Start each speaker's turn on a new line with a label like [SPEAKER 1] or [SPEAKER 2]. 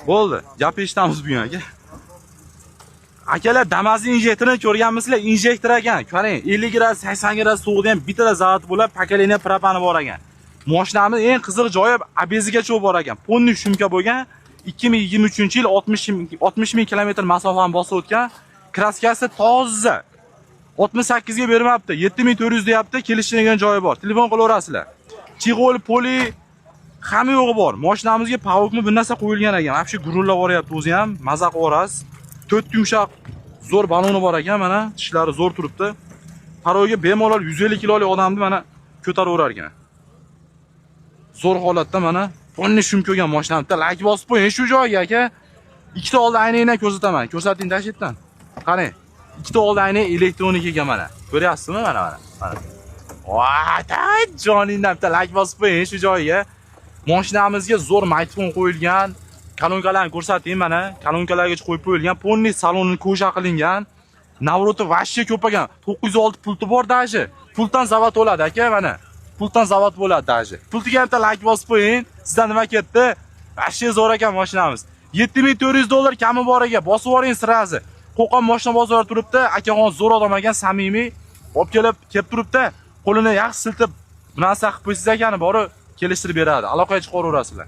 [SPEAKER 1] Bo'ldi, gap eshitamiz bu yerga. Akalar, Damas'ni injektorini ko'rganmisizlar? Injektor ekan. Qarang, 50 grad, 80 grad sovuqda ham bitta zavod bo'lib, pakaleniya propani bor ekan. Mashinamiz eng qiziq joyi abezigacha bor ekan. Ponni shumka bo'lgan. 2023-yil 60 ming kilometr masofani bosib o'tgan. Kraskasi toza. 68 ga bermabdi. 7400 deyapti. Kelishilgan joyi bor. Telefon qilaverasizlar. Chig'ol, poli hamma yo'g'i bor. Mashinamizga pavukmi bir narsa qo'yilgan ekan. Mana shu gurullab boryapti o'zi ham. Maza qilasiz. 4 yumshoq zo'r baloni bor ekan, mana tishlari zo'r turibdi. Paroga bemalol 150 kilolik odamni mana ko'taraverar ekan. Zo'r holatda mana ponni shumko'gan mashinamda like bosib qo'ying shu joyga aka. Ikkita oldi aynakdan ko'rsataman. Ko'rsating tashitdan. Qarang. Ikkita oldi aynak elektronikaga mana. Ko'ryapsizmi mana? Voy, joningdan bitta like bosib qo'ying shu joyga. Mashinamizga zo'r mikrofon qo'yilgan. Kolonkalarni ko'rsating mana. Kolonkalarga qo'yib qo'yilgan. Ponni salonini ko'sha qilingan. Navroti vashcha ko'p ekan. 906 pulti bor daji. Pultdan zavod bo'ladi aka mana. Pultdan zavod bo'ladi daji. Pultiga ham like bosib qo'ying. Sizdan nima ketdi? Vashcha zo'r ekan mashinamiz. 7400 dollar kami bor ekan. Bosib yuboring sirazi. Qo'qon mashina bozori turibdi. Akaxon zo'r odam ekan, samimiy. Olib kelib turibdi. Qo'lini yaxshi siltib, bu narsa qilib qo'ysiz ekani borib kelishtirib beradi. Aloqaga chiqaverasizlar.